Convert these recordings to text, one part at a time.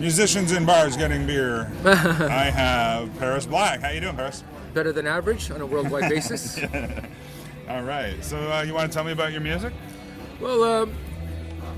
Musicians in bars getting beer. I have Paris Black. How you doing, Paris? Better than average on a worldwide basis. All right. So you want to tell me about your music? Well,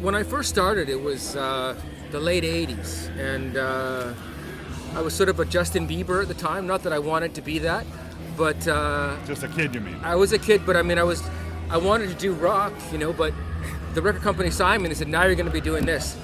when I first started, it was the late 80s, and I was sort of a Justin Bieber at the time. Not that I wanted to be that, but... Just a kid, you mean? I was a kid, but I mean, I wanted to do rock, you know, but the record company signed me and said, now you're going to be doing this.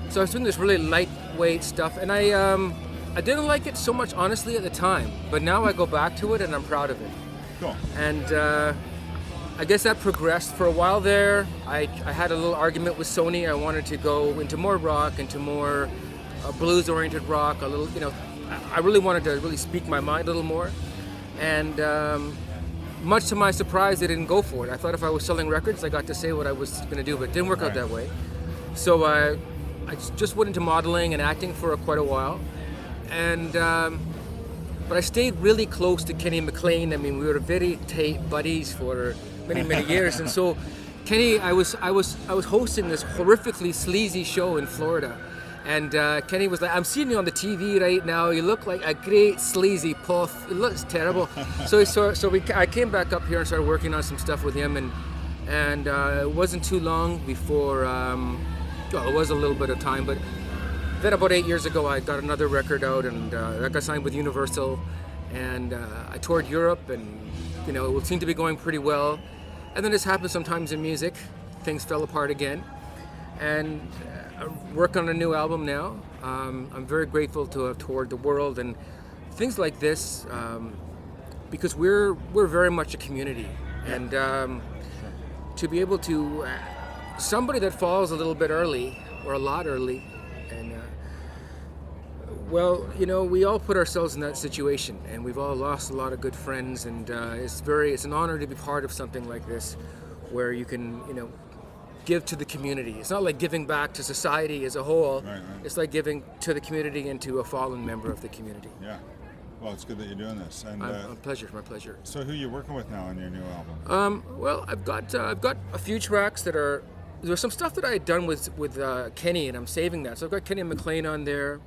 So I was doing this really lightweight stuff, and I didn't like it so much, honestly, at the time. But now I go back to it, and I'm proud of it. Cool. And I guess that progressed for a while there. I had a little argument with Sony. I wanted to go into more rock, into more blues-oriented rock, a little, you know, I really wanted to really speak my mind a little more. And much to my surprise, they didn't go for it. I thought if I was selling records, I got to say what I was going to do, but it didn't work out that way. So I just went into modeling and acting for quite a while, and but I stayed really close to Kenny McLean. I mean, we were very tight buddies for many years, and so Kenny, I was hosting this horrifically sleazy show in Florida, and Kenny was like, "I'm seeing you on the TV right now. You look like a great sleazy puff. It looks terrible." I came back up here and started working on some stuff with him, and it wasn't too long before. Well, it was a little bit of time, but then about 8 years ago, I got another record out, and that got signed with Universal, and I toured Europe, and you know, it seemed to be going pretty well. And then this happens sometimes in music, things fell apart again, and I work on a new album now. I'm very grateful to have toured the world and things like this, because we're very much a community, and to be able to. Somebody that falls a little bit early, or a lot early, and well, you know, we all put ourselves in that situation, and we've all lost a lot of good friends, and it's an honor to be part of something like this, where you can, you know, give to the community. It's not like giving back to society as a whole. Right. It's like giving to the community and to a fallen member of the community. Yeah. Well, it's good that you're doing this. And my pleasure. My pleasure. So, who are you working with now on your new album? Well, I've got a few tracks that are. There's some stuff that I had done with Kenny, and I'm saving that. So I've got Kenny McLean on there.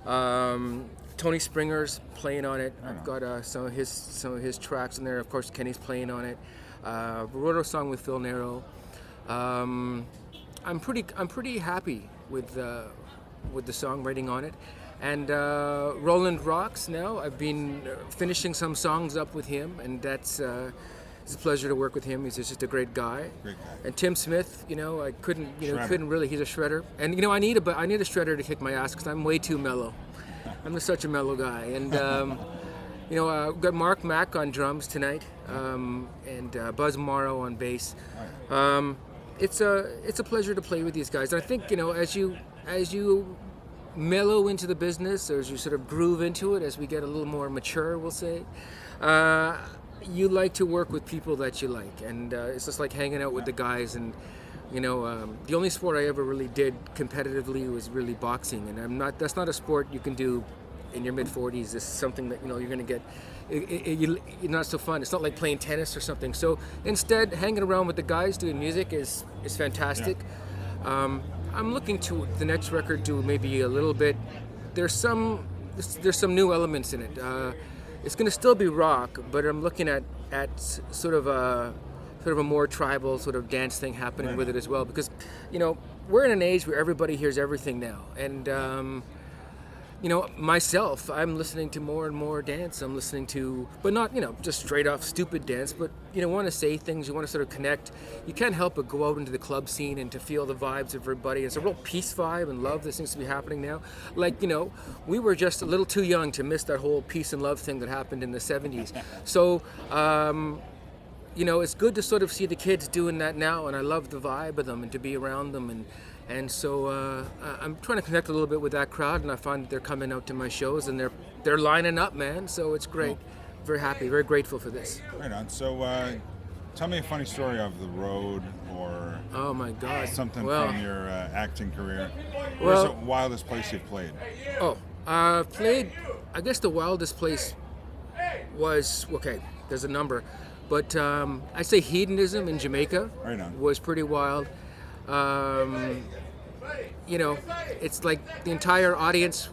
Tony Springer's playing on it. I've got some of his tracks in there. Of course, Kenny's playing on it. Wrote a song with Phil Nero. I'm pretty happy with the songwriting on it. And Roland rocks now. I've been finishing some songs up with him, and that's. It's a pleasure to work with him. He's just a great guy. Great guy. And Tim Smith, you know, I couldn't really. He's a shredder, and you know, I need a shredder to kick my ass because I'm way too mellow. I'm just such a mellow guy, and you know, we've got Mark Mack on drums tonight, and Buzz Morrow on bass. It's a pleasure to play with these guys. And I think, you know, as you mellow into the business, or as you sort of groove into it, as we get a little more mature, we'll say. You like to work with people that you like, and it's just like hanging out with the guys. And you know, the only sport I ever really did competitively was really boxing, and that's not a sport you can do in your mid-40s. It's something that, you know, you're going to get. It's not so fun. It's not like playing tennis or something. So instead, hanging around with the guys doing music is fantastic. Yeah. I'm looking to the next record do maybe a little bit. There's some new elements in it. It's going to still be rock, but I'm looking at sort of a more tribal sort of dance thing happening with it as well, because, you know, we're in an age where everybody hears everything now, and you know, myself, I'm listening to more and more dance. I'm listening to, but not, you know, just straight off stupid dance, but, you know, want to say things, you want to sort of connect. You can't help but go out into the club scene and to feel the vibes of everybody. It's a real peace vibe and love that seems to be happening now. Like, you know, we were just a little too young to miss that whole peace and love thing that happened in the 70s. So, you know, it's good to sort of see the kids doing that now, and I love the vibe of them and to be around them, and so I'm trying to connect a little bit with that crowd, and I find that they're coming out to my shows, and they're lining up, man. So it's great. Cool. Very happy, very grateful for this. Right on. So tell me a funny story of the road, or oh my God, something from your acting career. Where's the wildest place you've played? Played. I guess the wildest place was There's a number. But I say Hedonism in Jamaica was pretty wild. it's like the entire audience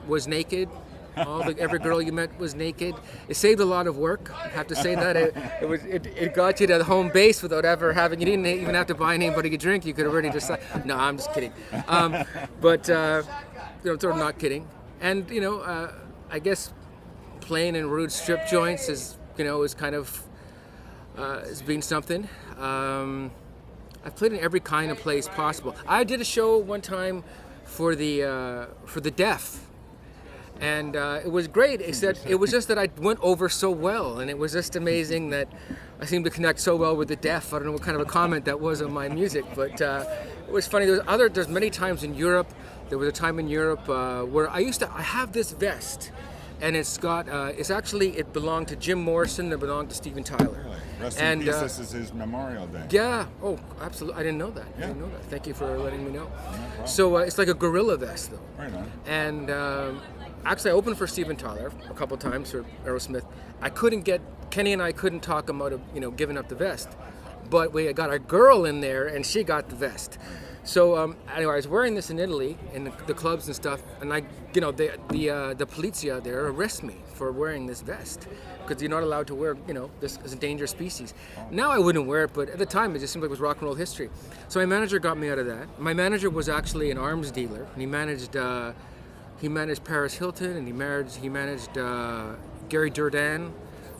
was naked. Every girl you met was naked. It saved a lot of work. I have to say that it got you to the home base without ever having. You didn't even have to buy anybody a drink. You could already just. No, I'm just kidding. But sort of not kidding. And I guess playing in rude strip joints is kind of has been something. I've played in every kind of place possible. I did a show one time for the deaf. And it was great, except it was just that I went over so well, and it was just amazing that I seemed to connect so well with the deaf. I don't know what kind of a comment that was on my music, but it was funny. There's many times in Europe. There was a time in Europe where I have this vest, and it belonged to Jim Morrison, it belonged to Steven Tyler. Really? Rest in peace, this is his Memorial Day. Yeah, oh, absolutely. I didn't know that. Yeah. I didn't know that. Thank you for letting me know. No So it's like a gorilla vest, though. Right on. And actually, I opened for Steven Tyler a couple times for Aerosmith. Kenny and I couldn't talk him out of, giving up the vest. But we got a girl in there, and she got the vest. So anyway, I was wearing this in Italy, in the clubs and stuff, and the polizia there arrest me for wearing this vest. Because you're not allowed to wear, this is a dangerous species. Now I wouldn't wear it, but at the time it just seemed like it was rock and roll history. So my manager got me out of that. My manager was actually an arms dealer, and he managed Paris Hilton, and he managed Gary Durdan,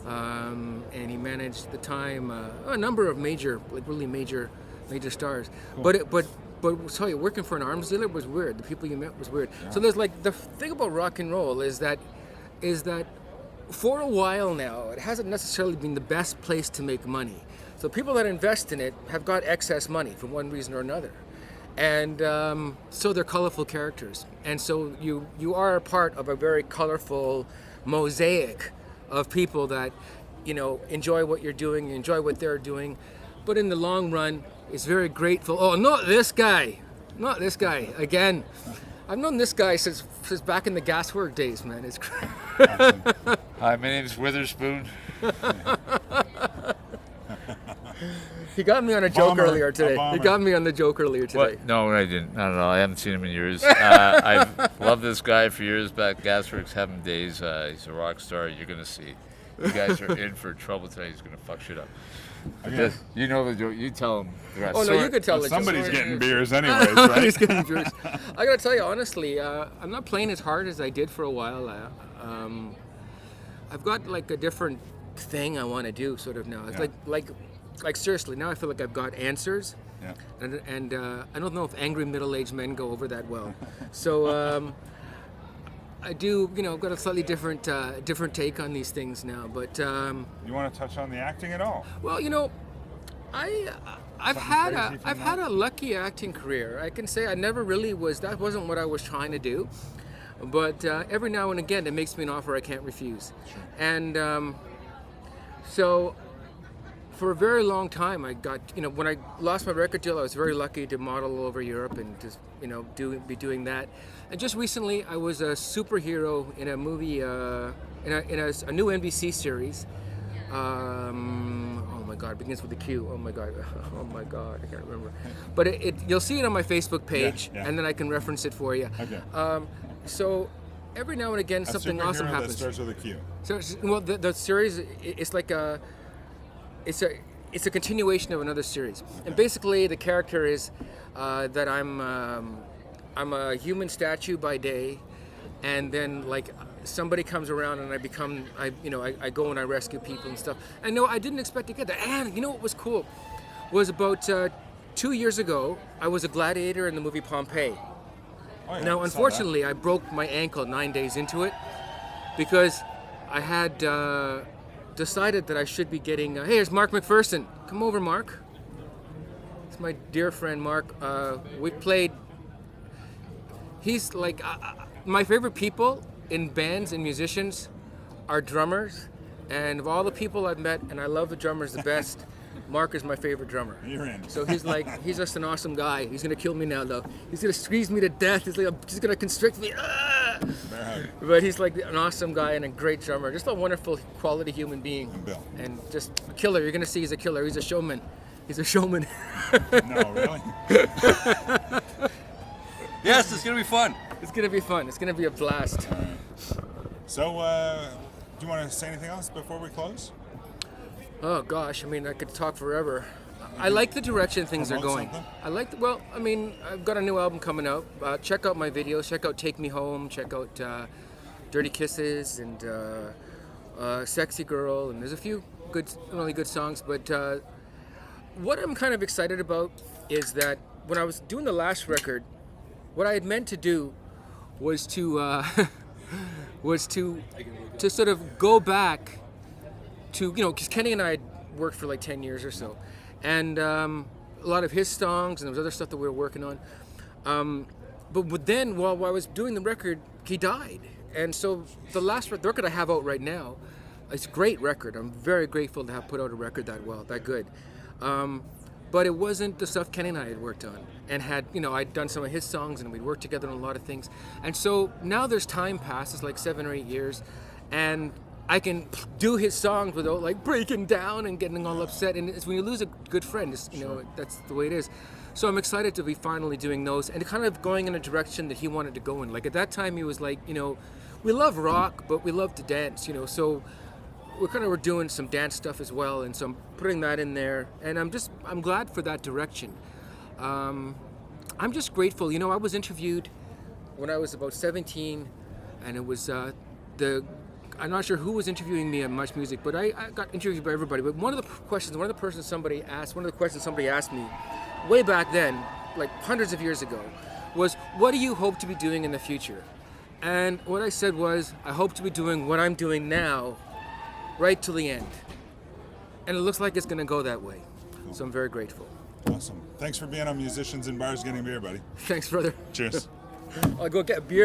and he managed at the time a number of really major stars. Cool. But I'll tell you, working for an arms dealer was weird. The people you met was weird. Yeah. So there's the thing about rock and roll is that for a while now, it hasn't necessarily been the best place to make money. So people that invest in it have got excess money for one reason or another. And so they're colorful characters. And so you are a part of a very colorful mosaic of people that, enjoy what you're doing, enjoy what they're doing. But in the long run, it's very grateful. Oh, not this guy again. I've known this guy since back in the Gaswork days, man. It's crazy. Hi, my name's Witherspoon. He got me on a joke earlier today. What? No, I didn't. Not at all. I haven't seen him in years. I've loved this guy for years back. Gasworks, having days. He's a rock star. You're going to see. You guys are in for trouble today. He's going to fuck shit up. Okay. You know the joke. You tell him. Oh, no, you could tell the joke. Somebody's getting beers anyways, right? Somebody's getting beers. I got to tell you, honestly, I'm not playing as hard as I did for a while. I've got a different thing I want to do sort of now. It's like seriously, now I feel like I've got answers. Yeah. And I don't know if angry middle-aged men go over that well. So I do, got a slightly different take on these things now. But you want to touch on the acting at all? Well, I've had a lucky acting career. I can say I never really was. That wasn't what I was trying to do. But every now and again, it makes me an offer I can't refuse. Sure. And so for a very long time, I got, when I lost my record deal, I was very lucky to model all over Europe and just, be doing that. And just recently, I was a superhero in a movie, in a new NBC series. Oh my God, it begins with a Q. Oh my God, I can't remember. But you'll see it on my Facebook page, and then I can reference it for you. Okay. So every now and again, something awesome happens. That starts with a Q. So, well, the series, it's like it's a continuation of another series, and basically the character is that I'm a human statue by day, and then somebody comes around and I go and I rescue people and stuff. And no, I didn't expect to get that. And what was cool was about 2 years ago, I was a gladiator in the movie Pompeii. Oh, yeah, Now, unfortunately, I broke my ankle 9 days into it because I had decided that I should be getting. Hey, here's Mark McPherson. Come over, Mark. It's my dear friend Mark. We've played. He's my favorite people in bands and musicians are drummers, and of all the people I've met, and I love the drummers the best. Mark is my favorite drummer. You're in. So he's just an awesome guy. He's gonna kill me now, though. He's gonna squeeze me to death. He's gonna constrict me. Ah! But he's an awesome guy and a great drummer. Just a wonderful, quality human being. And Bill. And just a killer. You're gonna see he's a killer. He's a showman. He's a showman. No, really? Yes, it's gonna be fun. It's gonna be fun. It's gonna be a blast. So, do you want to say anything else before we close? Oh gosh, I mean, I could talk forever. I like the direction things are going. I like. Well, I mean, I've got a new album coming out. Check out my videos. Check out "Take Me Home." Check out "Dirty Kisses" and "Sexy Girl." And there's a few really good songs. But what I'm kind of excited about is that when I was doing the last record, what I had meant to do was to to sort of go back to, because Kenny and I had worked for like 10 years or so, and a lot of his songs, and there was other stuff that we were working on. But then, while I was doing the record, he died, and so the record I have out right now, it's a great record. I'm very grateful to have put out a record that good. But it wasn't the stuff Kenny and I had worked on, and I'd done some of his songs, and we'd worked together on a lot of things. And so now there's time passes, like 7 or 8 years, and I can do his songs without like breaking down and getting all upset. And it's when you lose a good friend, that's the way it is. So I'm excited to be finally doing those and kind of going in a direction that he wanted to go in. Like at that time, he was like, we love rock, but we love to dance, so we're doing some dance stuff as well, and so I'm putting that in there, and I'm glad for that direction. I'm just grateful. I was interviewed when I was about 17, and it was I'm not sure who was interviewing me on Much Music, but I got interviewed by everybody. But one of the questions somebody asked me way back then, like hundreds of years ago, was, what do you hope to be doing in the future? And what I said was, I hope to be doing what I'm doing now, right till the end. And it looks like it's going to go that way. Cool. So I'm very grateful. Awesome. Thanks for being on Musicians in Bars Getting Beer, buddy. Thanks, brother. Cheers. I'll go get beer.